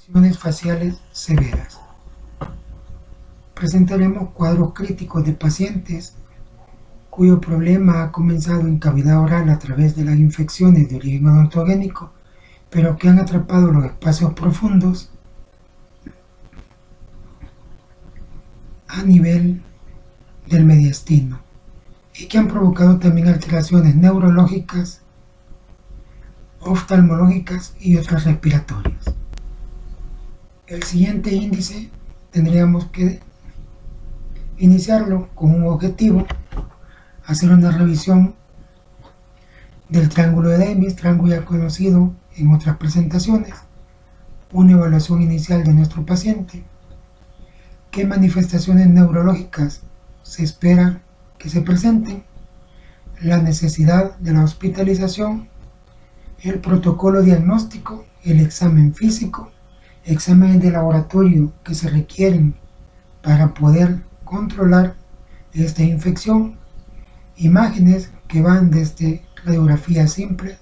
Infecciones faciales severas. Presentaremos cuadros críticos de pacientes cuyo problema ha comenzado en cavidad oral a través de las infecciones de origen odontogénico, pero que han atrapado los espacios profundos a nivel del mediastino y que han provocado también alteraciones neurológicas, oftalmológicas y otras respiratorias. El siguiente índice tendríamos que iniciarlo con un objetivo, hacer una revisión del triángulo de Davis, triángulo ya conocido en otras presentaciones, una evaluación inicial de nuestro paciente, qué manifestaciones neurológicas se espera que se presenten, la necesidad de la hospitalización, el protocolo diagnóstico, el examen físico, exámenes de laboratorio que se requieren para poder controlar esta infección, imágenes que van desde radiografía simple,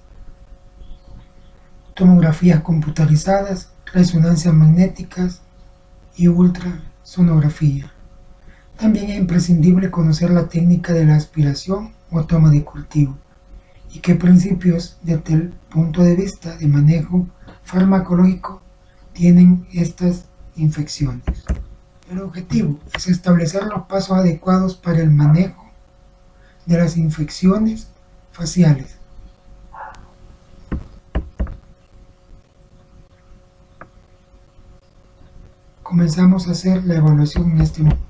tomografías computarizadas, resonancias magnéticas y ultrasonografía. También es imprescindible conocer la técnica de la aspiración o toma de cultivo y qué principios desde el punto de vista de manejo farmacológico tienen estas infecciones. El objetivo es establecer los pasos adecuados para el manejo de las infecciones faciales. Comenzamos a hacer la evaluación en este momento.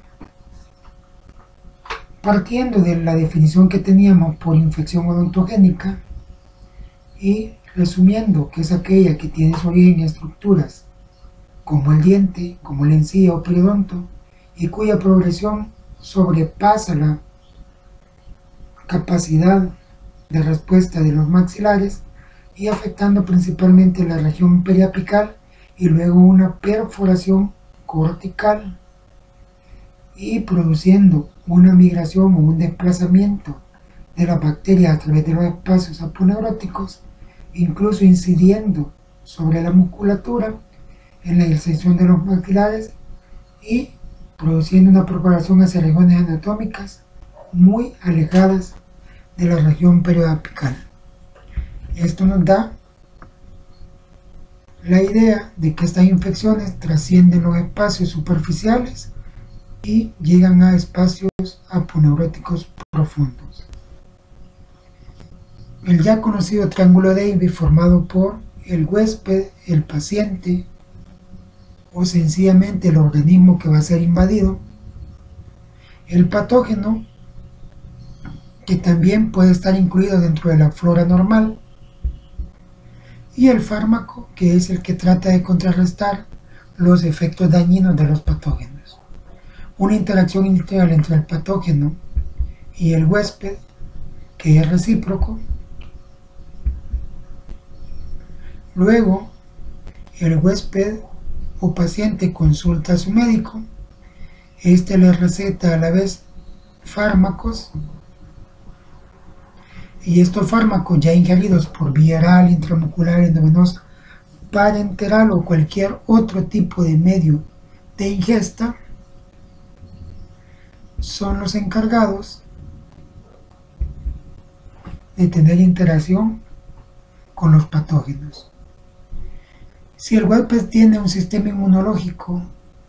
Partiendo de la definición que teníamos por infección odontogénica y resumiendo que es aquella que tiene su origen en estructuras como el diente, como la encía o periodonto, y cuya progresión sobrepasa la capacidad de respuesta de los maxilares y afectando principalmente la región periapical y luego una perforación cortical y produciendo una migración o un desplazamiento de las bacterias a través de los espacios aponeuróticos, incluso incidiendo sobre la musculatura en la inserción de los maxilares y produciendo una propagación hacia regiones anatómicas muy alejadas de la región perioapical. Esto nos da la idea de que estas infecciones trascienden los espacios superficiales y llegan a espacios aponeuróticos profundos. El ya conocido triángulo de Davis formado por el huésped, el paciente o sencillamente el organismo que va a ser invadido, el patógeno que también puede estar incluido dentro de la flora normal y el fármaco que es el que trata de contrarrestar los efectos dañinos de los patógenos. Una interacción inicial entre el patógeno y el huésped que es recíproco. Luego el huésped o paciente consulta a su médico, este le receta a la vez fármacos y estos fármacos ya ingeridos por vía oral, intramuscular, endovenosa, parenteral o cualquier otro tipo de medio de ingesta son los encargados de tener interacción con los patógenos. Si el huésped tiene un sistema inmunológico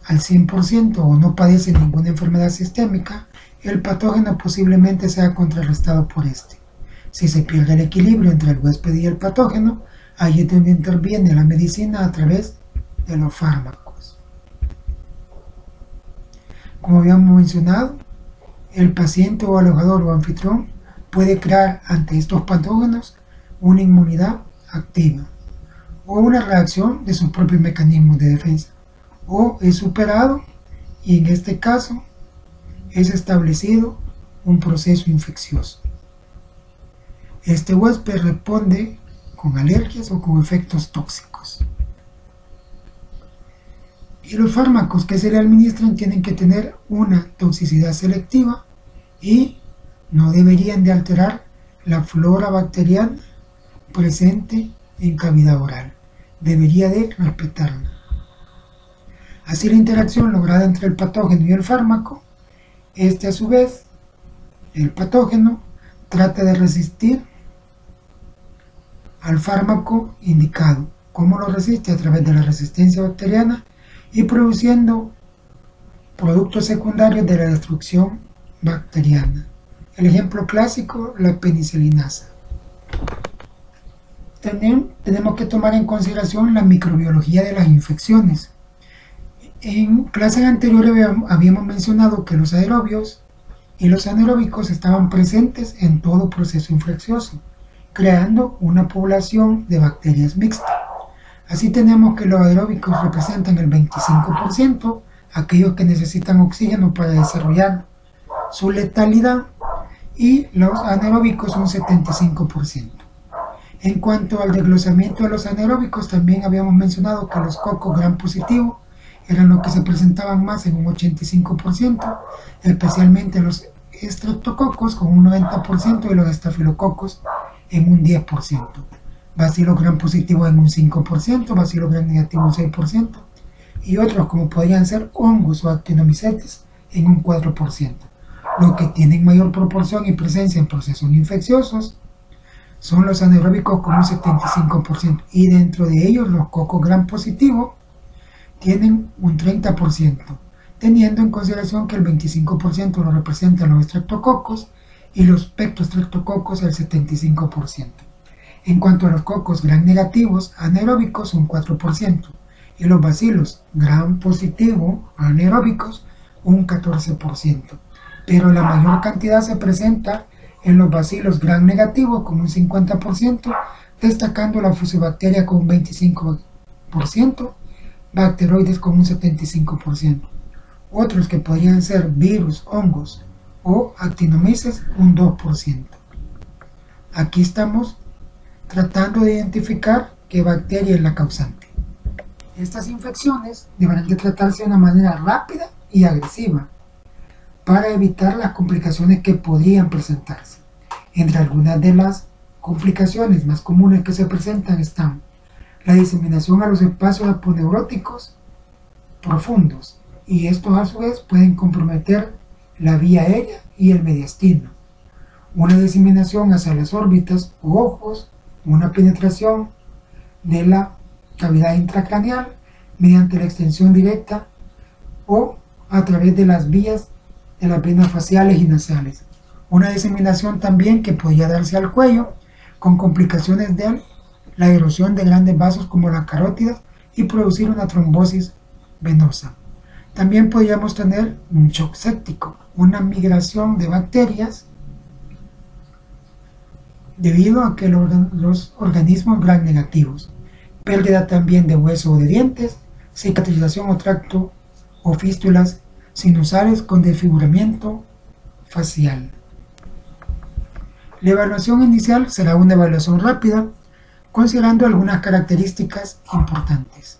al 100% o no padece ninguna enfermedad sistémica, el patógeno posiblemente sea contrarrestado por este. Si se pierde el equilibrio entre el huésped y el patógeno, ahí es donde interviene la medicina a través de los fármacos. Como habíamos mencionado, el paciente o alojador o anfitrión puede crear ante estos patógenos una inmunidad activa o una reacción de sus propios mecanismos de defensa, o es superado y en este caso es establecido un proceso infeccioso. Este huésped responde con alergias o con efectos tóxicos. Y los fármacos que se le administran tienen que tener una toxicidad selectiva y no deberían de alterar la flora bacteriana presente en cavidad oral. Debería de respetarla. Así la interacción lograda entre el patógeno y el fármaco, a su vez, el patógeno, trata de resistir al fármaco indicado. ¿Cómo lo resiste? A través de la resistencia bacteriana y produciendo productos secundarios de la destrucción bacteriana. El ejemplo clásico, la penicilinasa. Tenemos que tomar en consideración la microbiología de las infecciones. En clases anteriores habíamos mencionado que los aerobios y los anaeróbicos estaban presentes en todo proceso infeccioso, creando una población de bacterias mixtas. Así tenemos que los aeróbicos representan el 25%, aquellos que necesitan oxígeno para desarrollar su letalidad, y los anaeróbicos un 75%. En cuanto al desglosamiento de los anaeróbicos, también habíamos mencionado que los cocos gram positivos eran los que se presentaban más en un 85%, especialmente los estreptococos con un 90% y los estafilococos en un 10%. Bacilos gram positivos en un 5%, bacilos gram negativos un 6%, y otros como podrían ser hongos o actinomycetes en un 4%. Los que tienen mayor proporción y presencia en procesos infecciosos son los anaeróbicos con un 75%, y dentro de ellos los cocos gram positivos tienen un 30%, teniendo en consideración que el 25% lo representan los estreptococos y los pectostreptococos el 75%. En cuanto a los cocos gram negativos anaeróbicos, un 4%, y los bacilos gram positivo anaeróbicos un 14%, pero la mayor cantidad se presenta en los bacilos gram negativos con un 50%, destacando la fusobacteria con un 25%, bacteroides con un 75%. Otros que podrían ser virus, hongos o actinomyces un 2%. Aquí estamos tratando de identificar qué bacteria es la causante. Estas infecciones deberán de tratarse de una manera rápida y agresiva para evitar las complicaciones que podrían presentarse. Entre algunas de las complicaciones más comunes que se presentan están la diseminación a los espacios aponeuróticos profundos, y estos a su vez pueden comprometer la vía aérea y el mediastino. Una diseminación hacia las órbitas o ojos, una penetración de la cavidad intracraneal mediante la extensión directa o a través de las vías de las venas faciales y nasales. Una diseminación también que podría darse al cuello con complicaciones de la erosión de grandes vasos como las carótidas y producir una trombosis venosa. También podríamos tener un shock séptico, una migración de bacterias debido a que los organismos gram negativos, pérdida también de hueso o de dientes, cicatrización o tracto o fístulas sinusales con desfiguramiento facial. La evaluación inicial será una evaluación rápida, considerando algunas características importantes.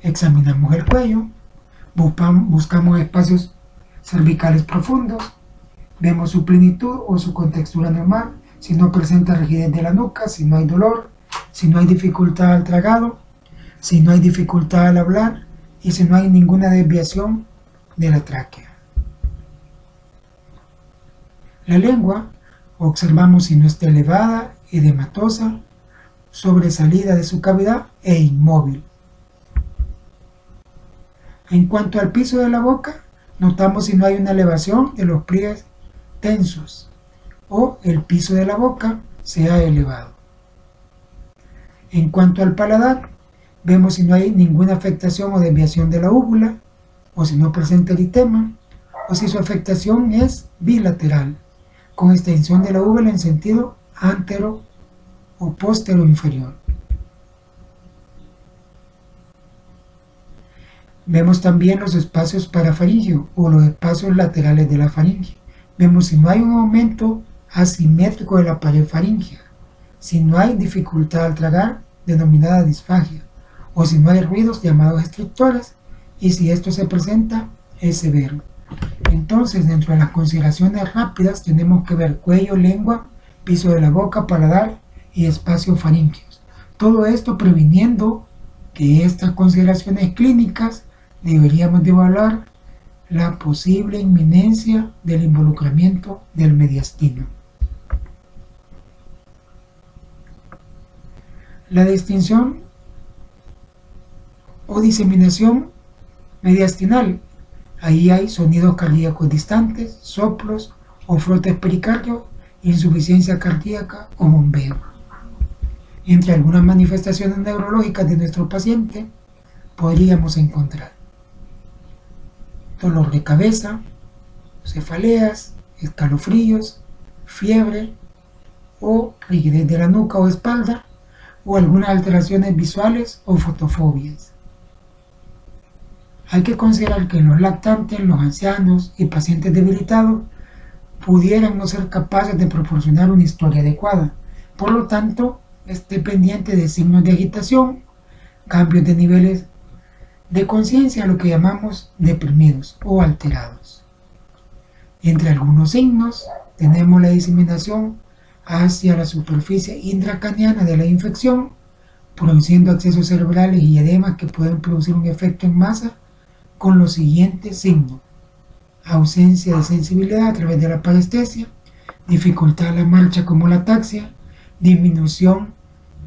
Examinamos el cuello, buscamos espacios cervicales profundos, vemos su plenitud o su contextura normal, si no presenta rigidez de la nuca, si no hay dolor, si no hay dificultad al tragado, si no hay dificultad al hablar y si no hay ninguna desviación de la tráquea. La lengua, observamos si no está elevada, edematosa, sobresalida de su cavidad e inmóvil. En cuanto al piso de la boca, notamos si no hay una elevación de los pliegues tensos o el piso de la boca se ha elevado. En cuanto al paladar, vemos si no hay ninguna afectación o desviación de la úvula, o si no presenta eritema, o si su afectación es bilateral, con extensión de la úvula en sentido antero o postero inferior. Vemos también los espacios parafaringeo o los espacios laterales de la faringe. Vemos si no hay un aumento asimétrico de la pared faríngea, si no hay dificultad al tragar, denominada disfagia, o si no hay ruidos llamados estrictores, y si esto se presenta, es severo. Entonces, dentro de las consideraciones rápidas, tenemos que ver cuello, lengua, piso de la boca, paladar y espacios faríngeos. Todo esto previniendo de estas consideraciones clínicas deberíamos de evaluar la posible inminencia del involucramiento del mediastino. La distinción o diseminación mediastinal. Ahí hay sonidos cardíacos distantes, soplos o frotes pericardios, insuficiencia cardíaca o bombeo. Entre algunas manifestaciones neurológicas de nuestro paciente podríamos encontrar dolor de cabeza, cefaleas, escalofríos, fiebre o rigidez de la nuca o espalda, o algunas alteraciones visuales o fotofobias. Hay que considerar que los lactantes, los ancianos y pacientes debilitados pudieran no ser capaces de proporcionar una historia adecuada. Por lo tanto, esté pendiente de signos de agitación, cambios de niveles de conciencia, lo que llamamos deprimidos o alterados. Entre algunos signos tenemos la diseminación hacia la superficie intracraniana de la infección, produciendo accesos cerebrales y edemas que pueden producir un efecto en masa con los siguientes signos: ausencia de sensibilidad a través de la parestesia, dificultad a la marcha como la ataxia, disminución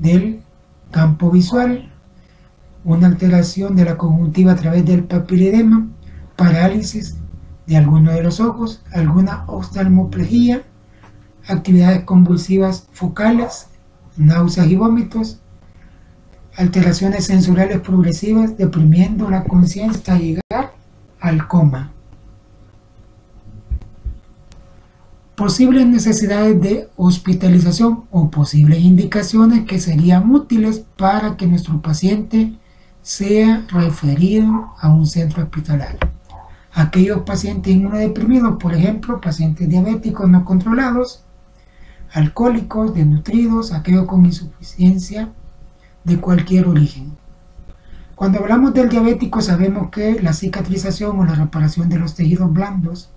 del campo visual, una alteración de la conjuntiva a través del papiledema, parálisis de alguno de los ojos, alguna oftalmoplegia, actividades convulsivas focales, náuseas y vómitos, alteraciones sensoriales progresivas, deprimiendo la conciencia hasta llegar al coma. Posibles necesidades de hospitalización o posibles indicaciones que serían útiles para que nuestro paciente sea referido a un centro hospitalario. Aquellos pacientes inmunodeprimidos, por ejemplo, pacientes diabéticos no controlados, alcohólicos, desnutridos, aquellos con insuficiencia de cualquier origen. Cuando hablamos del diabético, sabemos que la cicatrización o la reparación de los tejidos blandos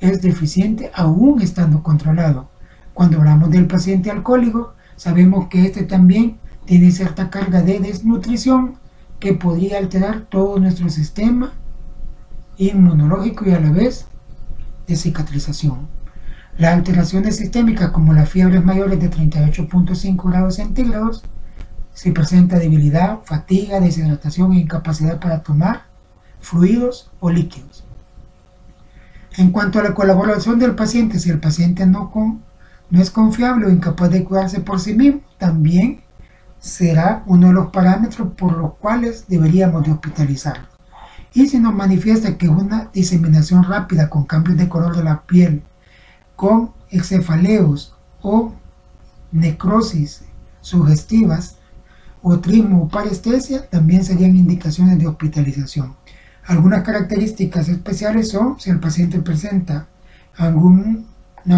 es deficiente aún estando controlado. Cuando hablamos del paciente alcohólico, sabemos que este también tiene cierta carga de desnutrición que podría alterar todo nuestro sistema inmunológico y a la vez de cicatrización. Las alteraciones sistémicas como las fiebres mayores de 38.5 grados centígrados, si presenta debilidad, fatiga, deshidratación e incapacidad para tomar fluidos o líquidos. En cuanto a la colaboración del paciente, si el paciente no es confiable o incapaz de cuidarse por sí mismo, también será uno de los parámetros por los cuales deberíamos de hospitalizarlo. Y si nos manifiesta que es una diseminación rápida con cambios de color de la piel, con cefaleos o necrosis sugestivas, otrismo o parestesia, también serían indicaciones de hospitalización. Algunas características especiales son si el paciente presenta alguna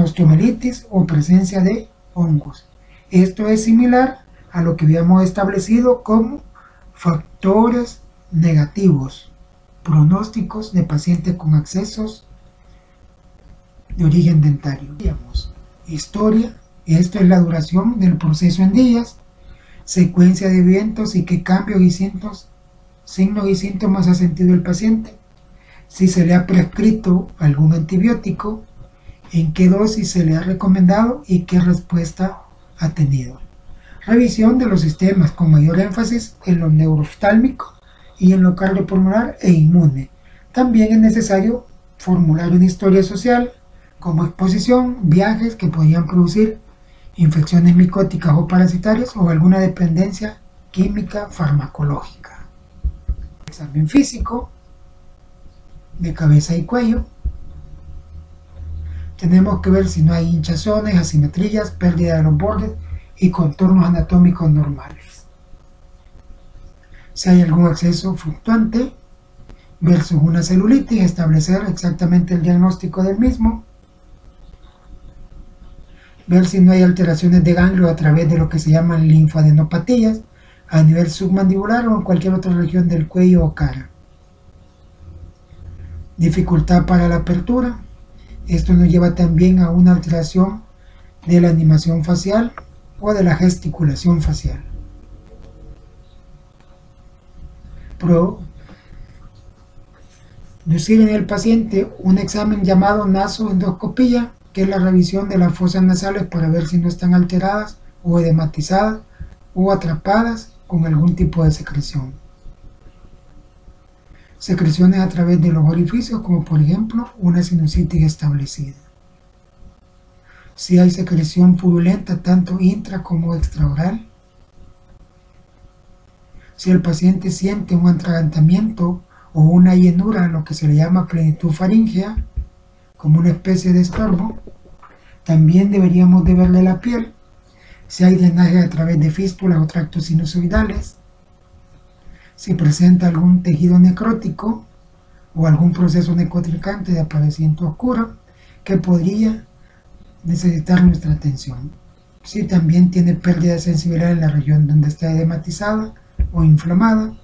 osteomielitis o presencia de hongos. Esto es similar a lo que habíamos establecido como factores negativos, pronósticos de pacientes con accesos de origen dentario. Historia, esto es la duración del proceso en días, secuencia de eventos y qué cambios y signos y síntomas ha sentido el paciente, si se le ha prescrito algún antibiótico, en qué dosis se le ha recomendado y qué respuesta ha tenido. Revisión de los sistemas con mayor énfasis en lo neurooftálmico y en lo cardiopulmonar e inmune. También es necesario formular una historia social como exposición, viajes que podrían producir infecciones micóticas o parasitarias o alguna dependencia química farmacológica. Examen físico de cabeza y cuello. Tenemos que ver si no hay hinchazones, asimetrías, pérdida de los bordes y contornos anatómicos normales. Si hay algún exceso fluctuante versus una celulitis, establecer exactamente el diagnóstico del mismo. Ver si no hay alteraciones de ganglio a través de lo que se llaman linfadenopatías a nivel submandibular o en cualquier otra región del cuello o cara. Dificultad para la apertura. Esto nos lleva también a una alteración de la animación facial o de la gesticulación facial. producir en el paciente un examen llamado nasoendoscopía, que es la revisión de las fosas nasales para ver si no están alteradas o edematizadas o atrapadas con algún tipo de secreción. Secreciones a través de los orificios, como por ejemplo una sinusitis establecida. Si hay secreción purulenta tanto intra como extraoral. Si el paciente siente un atragantamiento o una llenura, lo que se le llama plenitud faríngea, como una especie de estorbo, también deberíamos de verle la piel. Si hay drenaje a través de fístulas o tractos sinusoidales, si presenta algún tejido necrótico o algún proceso necrotricante de aparecimiento oscuro que podría necesitar nuestra atención. Si también tiene pérdida de sensibilidad en la región donde está edematizada o inflamada,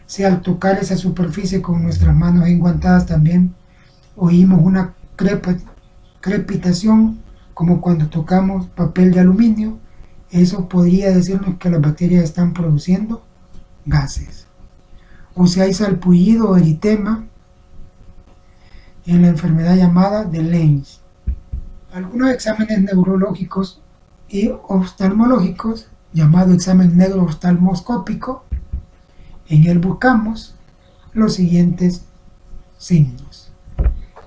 si al tocar esa superficie con nuestras manos enguantadas también oímos una crepitación como cuando tocamos papel de aluminio, eso podría decirnos que las bacterias están produciendo gases. O si hay salpullido o eritema en la enfermedad llamada de Lenz. Algunos exámenes neurológicos y oftalmológicos, llamado examen neurooftalmoscópico, en él buscamos los siguientes signos: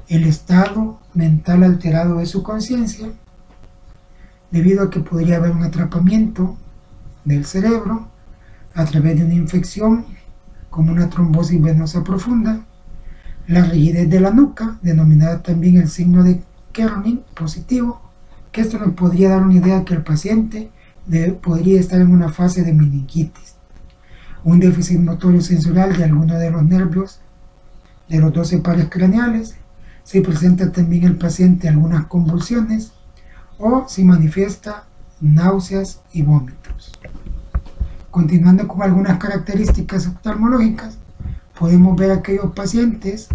el estado mental alterado de su conciencia, debido a que podría haber un atrapamiento del cerebro a través de una infección como una trombosis venosa profunda, la rigidez de la nuca, denominada también el signo de Kerning positivo, que esto nos podría dar una idea que el paciente podría estar en una fase de meningitis, un déficit motorio sensorial de alguno de los nervios de los 12 pares craneales, si presenta también el paciente algunas convulsiones o si manifiesta náuseas y vómitos. Continuando con algunas características oftalmológicas, podemos ver aquellos pacientes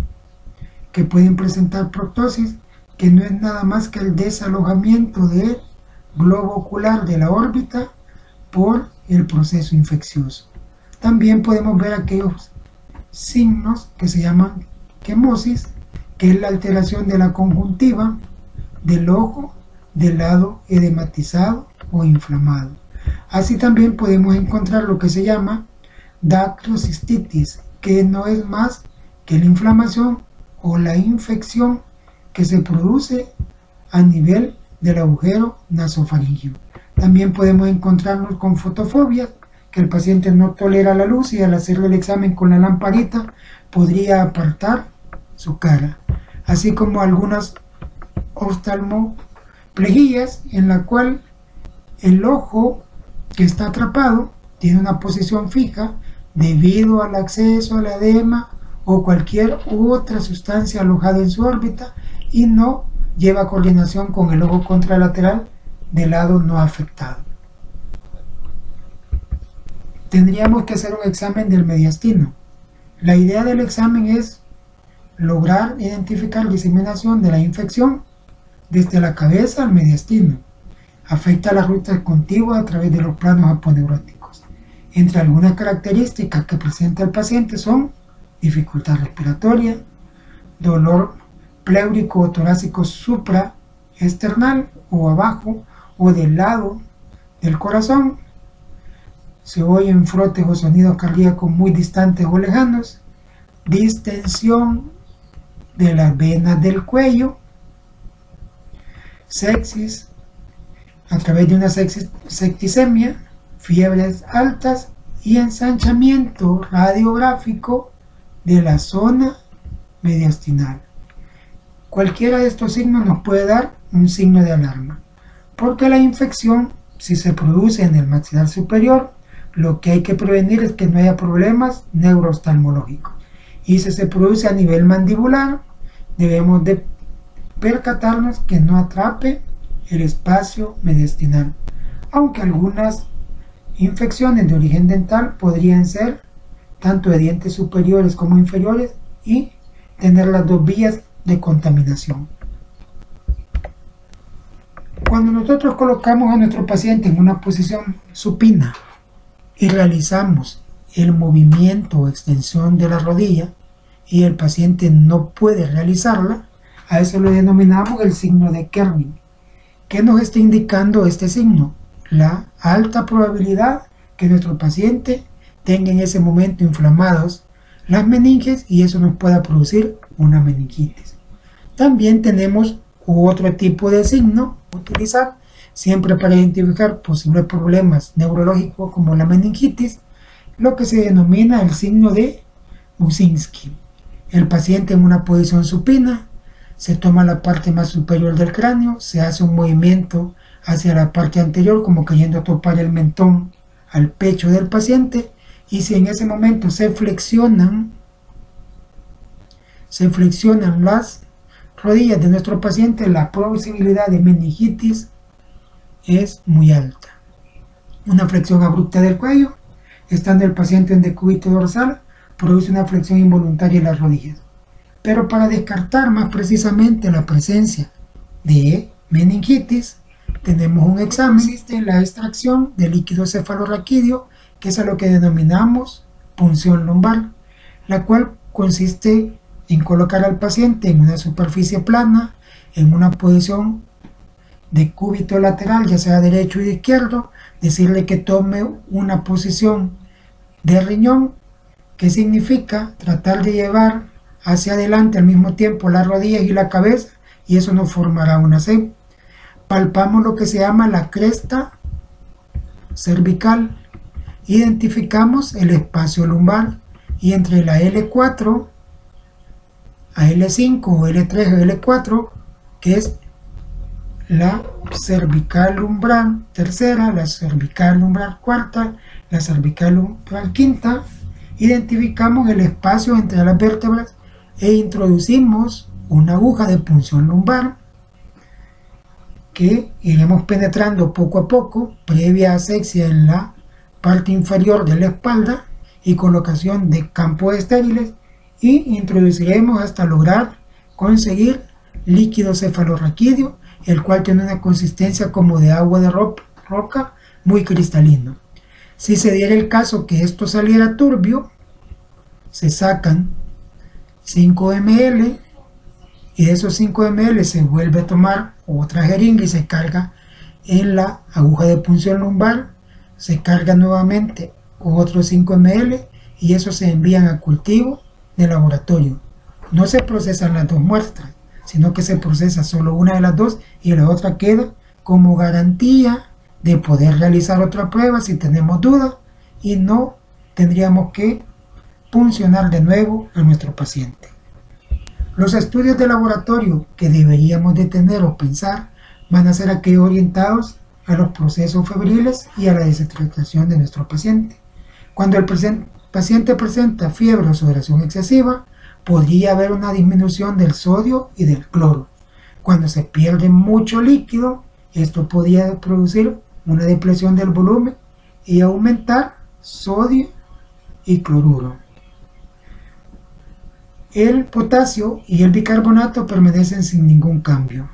que pueden presentar proptosis, que no es nada más que el desalojamiento del globo ocular de la órbita por el proceso infeccioso. También podemos ver aquellos signos que se llaman quemosis, que es la alteración de la conjuntiva del ojo del lado edematizado o inflamado. Así también podemos encontrar lo que se llama dactiocistitis, que no es más que la inflamación o la infección que se produce a nivel del agujero nasofaríngeo. También podemos encontrarnos con fotofobia, que el paciente no tolera la luz y al hacerle el examen con la lamparita podría apartar su cara, así como algunas oftalmoplejías en la cual el ojo que está atrapado tiene una posición fija debido al acceso al edema o cualquier otra sustancia alojada en su órbita y no lleva coordinación con el ojo contralateral del lado no afectado. Tendríamos que hacer un examen del mediastino. La idea del examen es lograr identificar diseminación de la infección desde la cabeza al mediastino. Afecta las rutas contiguas a través de los planos aponeuróticos. Entre algunas características que presenta el paciente son dificultad respiratoria, dolor pleurico o torácico supraesternal o abajo o del lado del corazón, se oyen frotes o sonidos cardíacos muy distantes o lejanos, distensión de las venas del cuello, sepsis a través de una septicemia, fiebres altas y ensanchamiento radiográfico de la zona mediastinal. Cualquiera de estos signos nos puede dar un signo de alarma, porque la infección, si se produce en el maxilar superior, lo que hay que prevenir es que no haya problemas neurooftalmológicos. Y si se produce a nivel mandibular, debemos de percatarnos que no atrape el espacio mediastinal, aunque algunas infecciones de origen dental podrían ser tanto de dientes superiores como inferiores y tener las dos vías de contaminación. Cuando nosotros colocamos a nuestro paciente en una posición supina y realizamos el movimiento o extensión de la rodilla y el paciente no puede realizarla, a eso lo denominamos el signo de Kerning. ¿Qué nos está indicando este signo? La alta probabilidad que nuestro paciente tenga en ese momento inflamados las meninges y eso nos pueda producir una meningitis. También tenemos otro tipo de signo a utilizar siempre para identificar posibles problemas neurológicos como la meningitis, lo que se denomina el signo de Buczynski. El paciente en una posición supina se toma la parte más superior del cráneo, se hace un movimiento hacia la parte anterior como queriendo topar el mentón al pecho del paciente, y si en ese momento se flexionan las rodillas de nuestro paciente, la posibilidad de meningitis es muy alta. Una flexión abrupta del cuello, estando el paciente en decúbito dorsal, produce una flexión involuntaria en las rodillas. Pero para descartar más precisamente la presencia de meningitis, tenemos un examen. Existe la extracción de líquido cefalorraquídeo, que es a lo que denominamos punción lumbar, la cual consiste en colocar al paciente en una superficie plana, en una posición de cúbito lateral, ya sea derecho y izquierdo, decirle que tome una posición de riñón, que significa tratar de llevar hacia adelante al mismo tiempo las rodillas y la cabeza, y eso nos formará una C. Palpamos lo que se llama la cresta cervical, identificamos el espacio lumbar, y entre la L4 a L5 o L3 o L4, que es la cervical umbral tercera, la cervical umbral cuarta, la cervical umbral quinta, identificamos el espacio entre las vértebras e introducimos una aguja de punción lumbar que iremos penetrando poco a poco, previa asexia en la parte inferior de la espalda y colocación de campos estériles, y introduciremos hasta lograr conseguir líquido cefalorraquídeo, el cual tiene una consistencia como de agua de roca, muy cristalino. Si se diera el caso que esto saliera turbio, se sacan 5 ml y de esos 5 ml se vuelve a tomar otra jeringa y se carga en la aguja de punción lumbar, se carga nuevamente otros 5 ml y eso se envían a cultivo de laboratorio. No se procesan las dos muestras, sino que se procesa solo una de las dos y la otra queda como garantía de poder realizar otra prueba si tenemos duda y no tendríamos que puncionar de nuevo a nuestro paciente. Los estudios de laboratorio que deberíamos de tener o pensar van a ser aquellos orientados a los procesos febriles y a la deshidratación de nuestro paciente. Cuando el paciente presenta fiebre o sudoración excesiva, podría haber una disminución del sodio y del cloro. Cuando se pierde mucho líquido, esto podría producir una depresión del volumen y aumentar sodio y cloruro. El potasio y el bicarbonato permanecen sin ningún cambio.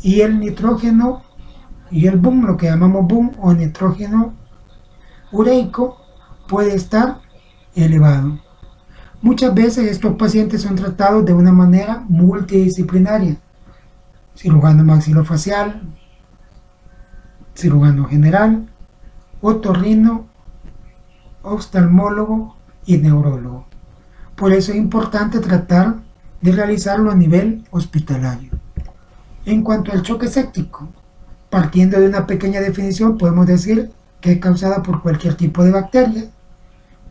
Y el nitrógeno y el BUN, lo que llamamos BUN o nitrógeno ureico, puede estar elevado. Muchas veces estos pacientes son tratados de una manera multidisciplinaria: cirujano maxilofacial, cirujano general, otorrino, oftalmólogo y neurólogo. Por eso es importante tratar de realizarlo a nivel hospitalario. En cuanto al choque séptico, partiendo de una pequeña definición, podemos decir que es causada por cualquier tipo de bacteria.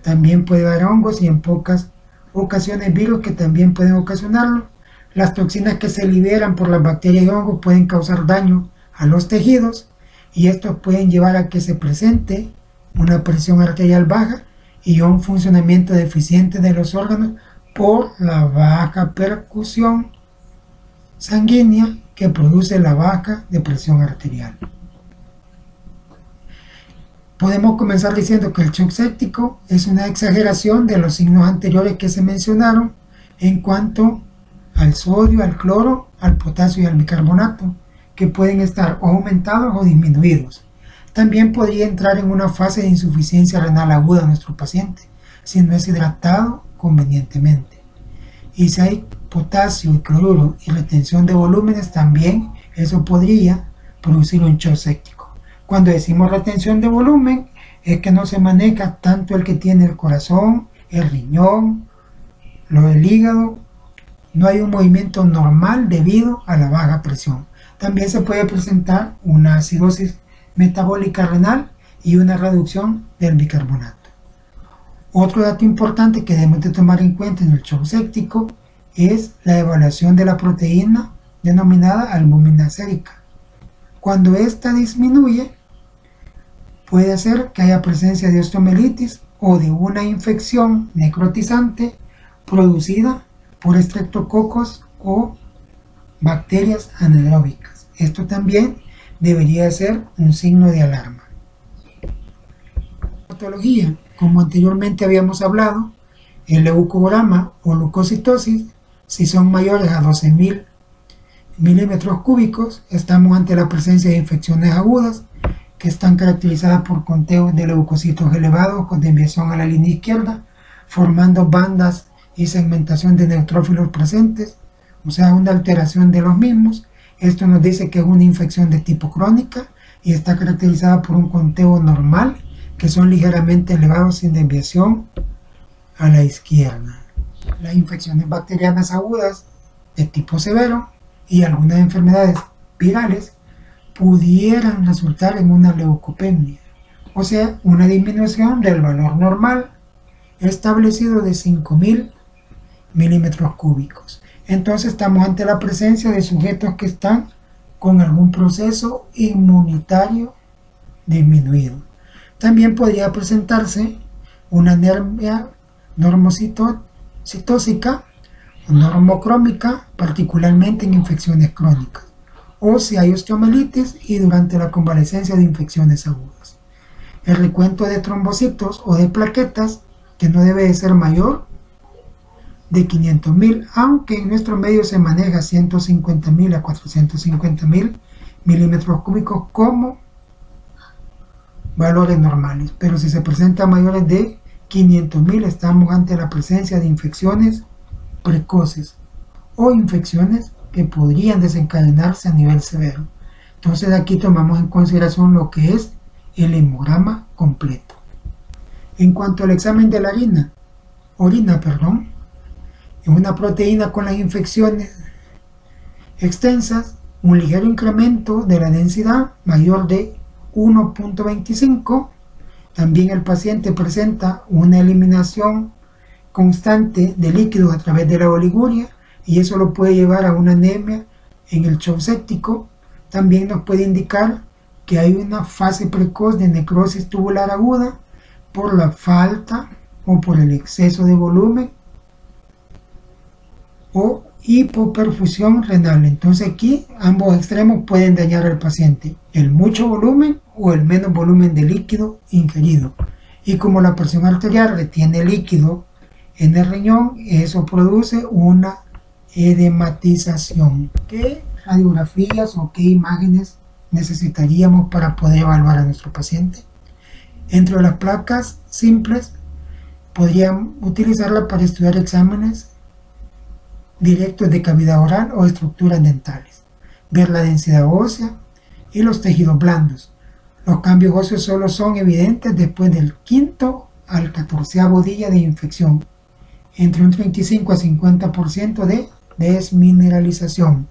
También puede haber hongos y en pocas ocasiones virus que también pueden ocasionarlo. Las toxinas que se liberan por las bacterias y hongos pueden causar daño a los tejidos y estos pueden llevar a que se presente una presión arterial baja y un funcionamiento deficiente de los órganos por la baja percusión sanguínea que produce la baja de presión arterial. Podemos comenzar diciendo que el shock séptico es una exageración de los signos anteriores que se mencionaron en cuanto al sodio, al cloro, al potasio y al bicarbonato, que pueden estar aumentados o disminuidos. También podría entrar en una fase de insuficiencia renal aguda nuestro paciente, si no es hidratado convenientemente. Y si hay potasio y cloruro y retención de volúmenes, también eso podría producir un shock séptico. Cuando decimos retención de volumen, es que no se maneja tanto el que tiene el corazón, el riñón, lo del hígado. No hay un movimiento normal debido a la baja presión. También se puede presentar una acidosis metabólica renal y una reducción del bicarbonato. Otro dato importante que debemos de tomar en cuenta en el shock séptico es la evaluación de la proteína denominada albúmina sérica. Cuando ésta disminuye, puede hacer que haya presencia de osteomielitis o de una infección necrotizante producida por estreptococos o bacterias anaeróbicas. Esto también debería ser un signo de alarma. Patología, como anteriormente habíamos hablado, el leucograma o leucocitosis, si son mayores a 12.000 milímetros cúbicos, estamos ante la presencia de infecciones agudas que están caracterizadas por conteos de leucocitos elevados con desviación a la línea izquierda, formando bandas y segmentación de neutrófilos presentes, o sea, una alteración de los mismos. Esto nos dice que es una infección de tipo crónica y está caracterizada por un conteo normal que son ligeramente elevados sin desviación a la izquierda. Las infecciones bacterianas agudas de tipo severo y algunas enfermedades virales pudieran resultar en una leucopenia, o sea, una disminución del valor normal establecido de 5.000 milímetros cúbicos. Entonces estamos ante la presencia de sujetos que están con algún proceso inmunitario disminuido. También podría presentarse una anemia normocitósica o normocrómica, particularmente en infecciones crónicas, o si hay osteomielitis y durante la convalecencia de infecciones agudas. El recuento de trombocitos o de plaquetas, que no debe de ser mayor de 500.000, aunque en nuestro medio se maneja 150.000 a 450.000 milímetros cúbicos como valores normales, pero si se presenta mayores de 500.000 estamos ante la presencia de infecciones precoces o infecciones que podrían desencadenarse a nivel severo. Entonces aquí tomamos en consideración lo que es el hemograma completo. En cuanto al examen de la orina, en una proteína con las infecciones extensas, un ligero incremento de la densidad mayor de 1.25. También el paciente presenta una eliminación constante de líquidos a través de la oliguria y eso lo puede llevar a una anemia en el shock séptico. También nos puede indicar que hay una fase precoz de necrosis tubular aguda por la falta o por el exceso de volumen o hipoperfusión renal. Entonces aquí ambos extremos pueden dañar al paciente, el mucho volumen o el menos volumen de líquido ingerido. Y como la presión arterial retiene líquido en el riñón, eso produce una edematización. ¿Qué radiografías o qué imágenes necesitaríamos para poder evaluar a nuestro paciente? Entre las placas simples podrían utilizarla para estudiar exámenes directos de cavidad oral o estructuras dentales, ver la densidad ósea y los tejidos blandos. Los cambios óseos solo son evidentes después del 5º al 14º día de infección, entre un 35 a 50% de desmineralización.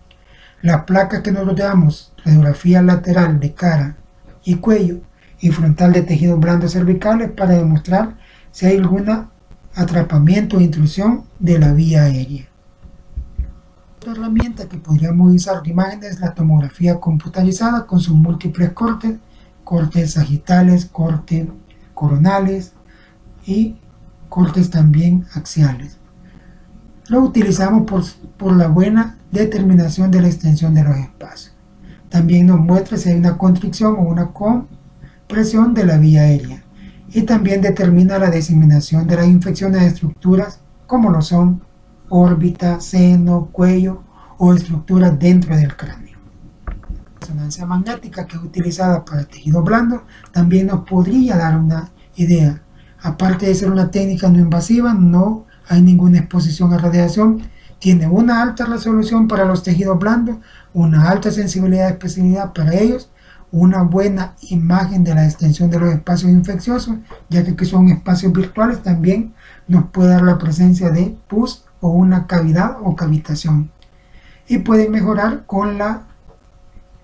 Las placas que nos rodeamos, radiografía lateral de cara y cuello y frontal de tejidos blandos cervicales para demostrar si hay algún atrapamiento o intrusión de la vía aérea. Otra herramienta que podríamos usar de imágenes es la tomografía computarizada con sus múltiples cortes, cortes sagitales, cortes coronales y cortes también axiales. Lo utilizamos por la buena determinación de la extensión de los espacios. También nos muestra si hay una constricción o una compresión de la vía aérea. Y también determina la diseminación de las infecciones de estructuras como lo son órbita, seno, cuello o estructuras dentro del cráneo. resonancia magnética, que es utilizada para tejido blando, también nos podría dar una idea. Aparte de ser una técnica no invasiva, no hay ninguna exposición a radiación, tiene una alta resolución para los tejidos blandos, una alta sensibilidad y especificidad para ellos, una buena imagen de la extensión de los espacios infecciosos, ya que aquí son espacios virtuales, también nos puede dar la presencia de pus o una cavidad o cavitación. Y puede mejorar con la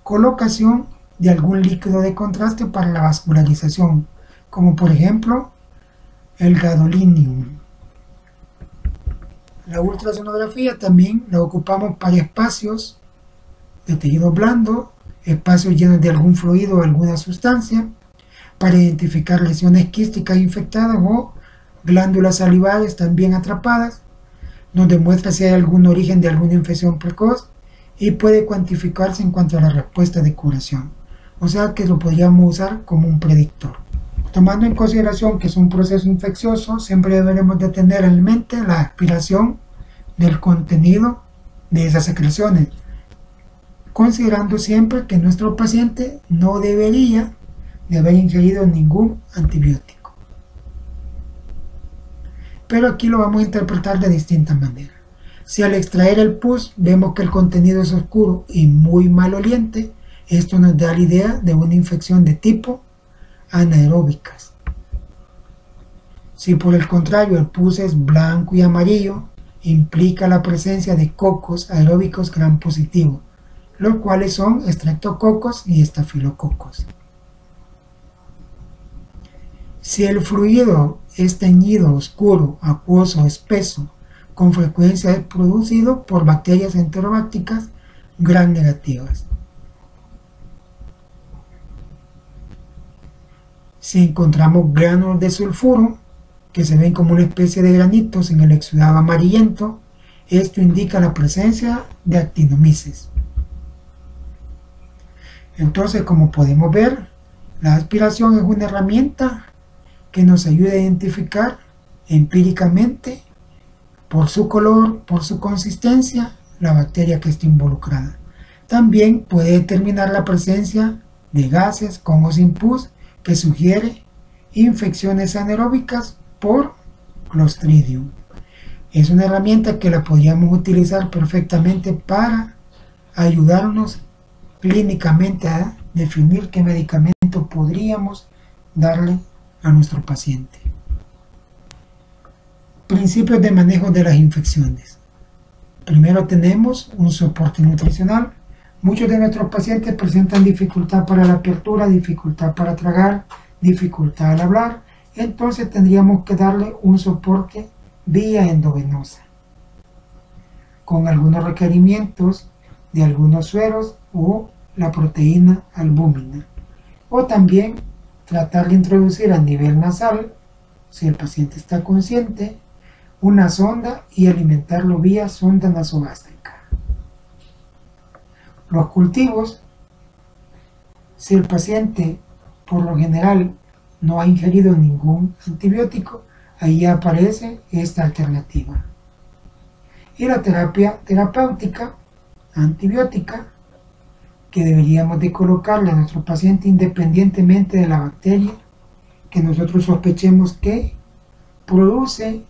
colocación de algún líquido de contraste para la vascularización, como por ejemplo el gadolinium. La ultrasonografía también la ocupamos para espacios de tejido blando, espacios llenos de algún fluido o alguna sustancia, para identificar lesiones quísticas infectadas o glándulas salivales también atrapadas. Nos demuestra si hay algún origen de alguna infección precoz y puede cuantificarse en cuanto a la respuesta de curación. O sea que lo podríamos usar como un predictor. Tomando en consideración que es un proceso infeccioso, siempre deberemos de tener en mente la aspiración del contenido de esas secreciones, considerando siempre que nuestro paciente no debería de haber ingerido ningún antibiótico. Pero aquí lo vamos a interpretar de distintas maneras. Si al extraer el pus vemos que el contenido es oscuro y muy maloliente, esto nos da la idea de una infección de tipo anaeróbicas. Si por el contrario el pus es blanco y amarillo, implica la presencia de cocos aeróbicos gram positivo, los cuales son estreptococos y estafilococos. Si el fluido es teñido, oscuro, acuoso, espeso, con frecuencia es producido por bacterias enterobácticas gram negativas. Si encontramos gránulos de sulfuro, que se ven como una especie de granitos en el exudado amarillento, esto indica la presencia de actinomyces. Entonces, como podemos ver, la aspiración es una herramienta que nos ayuda a identificar empíricamente, por su color, por su consistencia, la bacteria que está involucrada. También puede determinar la presencia de gases con o sin pus, que sugiere infecciones anaeróbicas por Clostridium. Es una herramienta que la podríamos utilizar perfectamente para ayudarnos clínicamente a definir qué medicamento podríamos darle a nuestro paciente. Principios de manejo de las infecciones. Primero tenemos un soporte nutricional. Muchos de nuestros pacientes presentan dificultad para la apertura, dificultad para tragar, dificultad al hablar. Entonces tendríamos que darle un soporte vía endovenosa, con algunos requerimientos de algunos sueros o la proteína albúmina. O también tratar de introducir a nivel nasal, si el paciente está consciente, una sonda y alimentarlo vía sonda nasogástrica. Los cultivos, si el paciente por lo general no ha ingerido ningún antibiótico, ahí aparece esta alternativa. Y la terapia terapéutica antibiótica, que deberíamos de colocarle a nuestro paciente independientemente de la bacteria que nosotros sospechemos que produce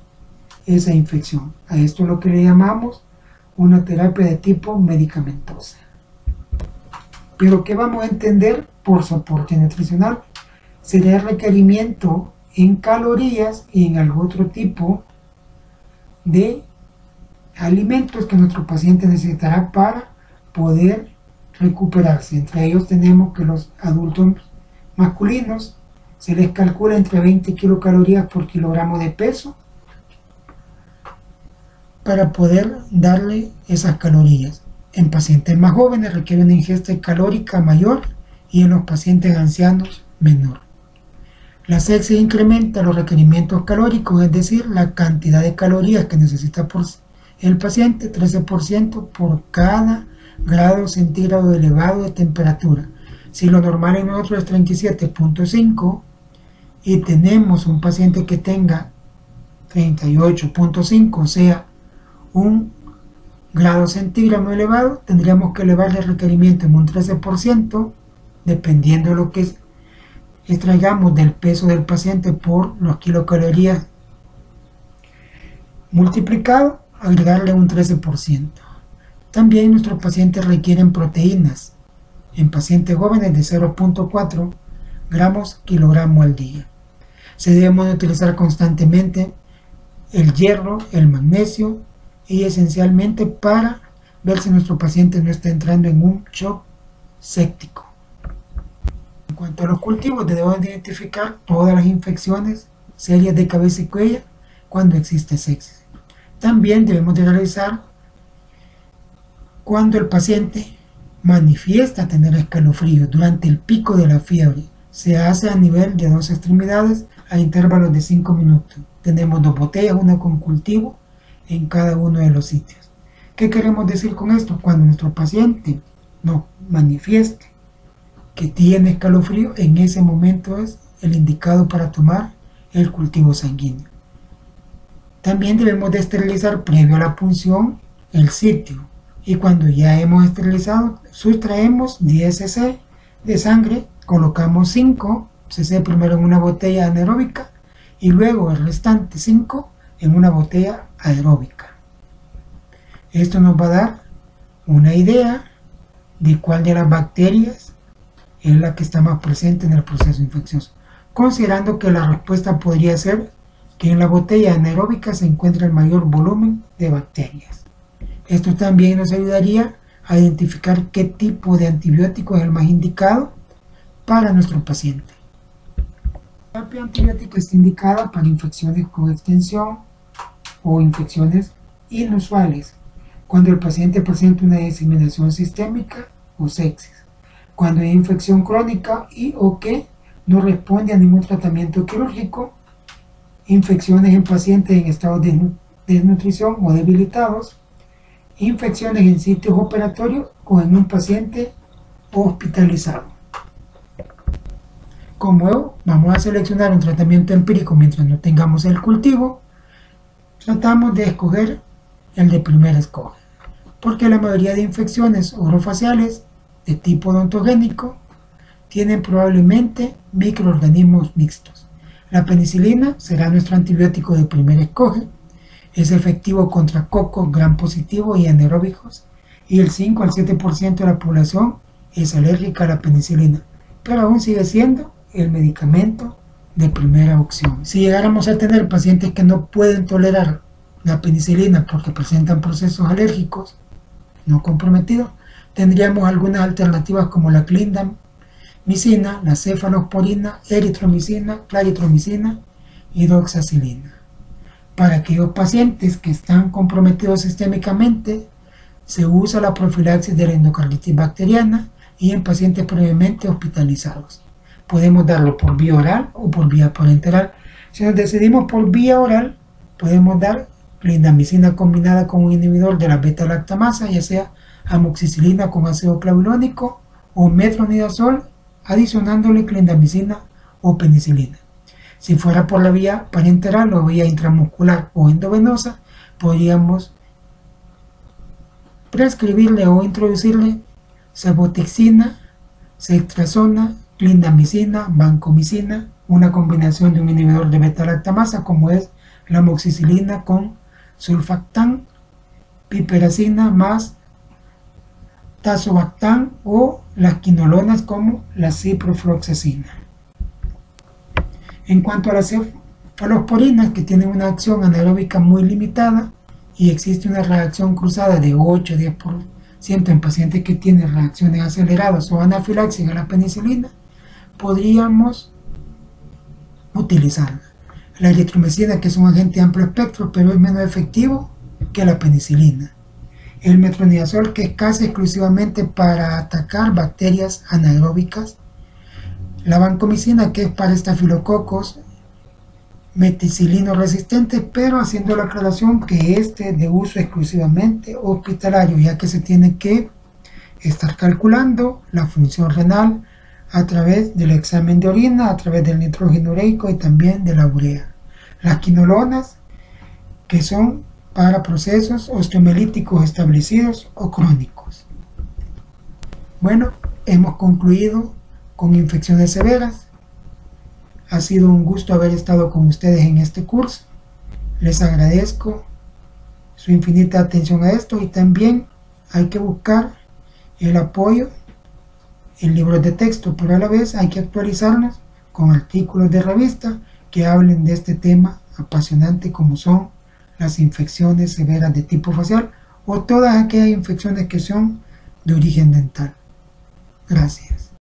esa infección. A esto es lo que le llamamos una terapia de tipo medicamentosa. Pero ¿qué vamos a entender por soporte nutricional? Sería el requerimiento en calorías y en algún otro tipo de alimentos que nuestro paciente necesitará para poder recuperarse. Entre ellos tenemos que los adultos masculinos se les calcula entre 20 kilocalorías por kilogramo de peso para poder darle esas calorías. En pacientes más jóvenes requiere una ingesta calórica mayor y en los pacientes ancianos menor. La SEC incrementa los requerimientos calóricos, es decir, la cantidad de calorías que necesita por el paciente, 13% por cada grado centígrado elevado de temperatura. Si lo normal en nosotros es 37.5 y tenemos un paciente que tenga 38.5, o sea, un grados centígrados elevado, tendríamos que elevar el requerimiento en un 13%, dependiendo de lo que extraigamos del peso del paciente por los kilocalorías multiplicado, agregarle un 13%. También nuestros pacientes requieren proteínas en pacientes jóvenes de 0.4 gramos kilogramo al día. Se deben utilizar constantemente el hierro, el magnesio y esencialmente para ver si nuestro paciente no está entrando en un shock séptico. En cuanto a los cultivos, debemos identificar todas las infecciones serias de cabeza y cuello cuando existe sepsis. También debemos de realizar cuando el paciente manifiesta tener escalofríos durante el pico de la fiebre. Se hace a nivel de 2 extremidades a intervalos de 5 minutos. Tenemos 2 botellas, una con cultivo en cada uno de los sitios. ¿Qué queremos decir con esto? Cuando nuestro paciente nos manifieste que tiene escalofrío, en ese momento es el indicado para tomar el cultivo sanguíneo. También debemos de esterilizar previo a la punción el sitio, y cuando ya hemos esterilizado, sustraemos 10 cc de sangre, colocamos 5 cc primero en una botella anaeróbica y luego el restante 5 en una botella aeróbica. Esto nos va a dar una idea de cuál de las bacterias es la que está más presente en el proceso infeccioso, considerando que la respuesta podría ser que en la botella anaeróbica se encuentra el mayor volumen de bacterias. Esto también nos ayudaría a identificar qué tipo de antibiótico es el más indicado para nuestro paciente. La terapia antibiótica está indicada para infecciones con extensión o infecciones inusuales, cuando el paciente presenta una diseminación sistémica o sepsis, cuando hay infección crónica y o que no responde a ningún tratamiento quirúrgico, infecciones en pacientes en estado de desnutrición o debilitados, infecciones en sitios operatorios o en un paciente hospitalizado. Como vamos a seleccionar un tratamiento empírico mientras no tengamos el cultivo, tratamos de escoger el de primera escoge, porque la mayoría de infecciones orofaciales de tipo odontogénico tienen probablemente microorganismos mixtos. La penicilina será nuestro antibiótico de primera escoge. Es efectivo contra cocos gram positivo y anaeróbicos, y el 5 al 7% de la población es alérgica a la penicilina, pero aún sigue siendo el medicamento de primera opción. Si llegáramos a tener pacientes que no pueden tolerar la penicilina porque presentan procesos alérgicos no comprometidos, tendríamos algunas alternativas como la clindamicina, la cefalosporina, eritromicina, claritromicina y doxacilina. Para aquellos pacientes que están comprometidos sistémicamente, se usa la profilaxis de la endocarditis bacteriana y en pacientes previamente hospitalizados. Podemos darlo por vía oral o por vía parenteral. Si nos decidimos por vía oral, podemos dar clindamicina combinada con un inhibidor de la beta-lactamasa, ya sea amoxicilina con ácido clavulánico o metronidazol, adicionándole clindamicina o penicilina. Si fuera por la vía parenteral o vía intramuscular o endovenosa, podríamos prescribirle o introducirle cefotixina, ceftriaxona, clindamicina, vancomicina, una combinación de un inhibidor de beta-lactamasa como es la amoxicilina con sulfactán, piperacina más tazobactán o las quinolonas como la ciprofloxacina. En cuanto a las cefalosporinas, que tienen una acción anaeróbica muy limitada y existe una reacción cruzada de 8 a 10% en pacientes que tienen reacciones aceleradas o anafilaxis a la penicilina, podríamos utilizarla. La eritromicina, que es un agente de amplio espectro, pero es menos efectivo que la penicilina. El metronidazol, que es casi exclusivamente para atacar bacterias anaeróbicas. La vancomicina, que es para estafilococos meticilino resistentes, pero haciendo la aclaración que este es de uso exclusivamente hospitalario, ya que se tiene que estar calculando la función renal a través del examen de orina, a través del nitrógeno ureico y también de la urea. Las quinolonas, que son para procesos osteomielíticos establecidos o crónicos. Bueno, hemos concluido con infecciones severas. Ha sido un gusto haber estado con ustedes en este curso. Les agradezco su infinita atención a esto, y también hay que buscar el apoyo en libros de texto, pero a la vez hay que actualizarnos con artículos de revista que hablen de este tema apasionante como son las infecciones severas de tipo facial o todas aquellas infecciones que son de origen dental. Gracias.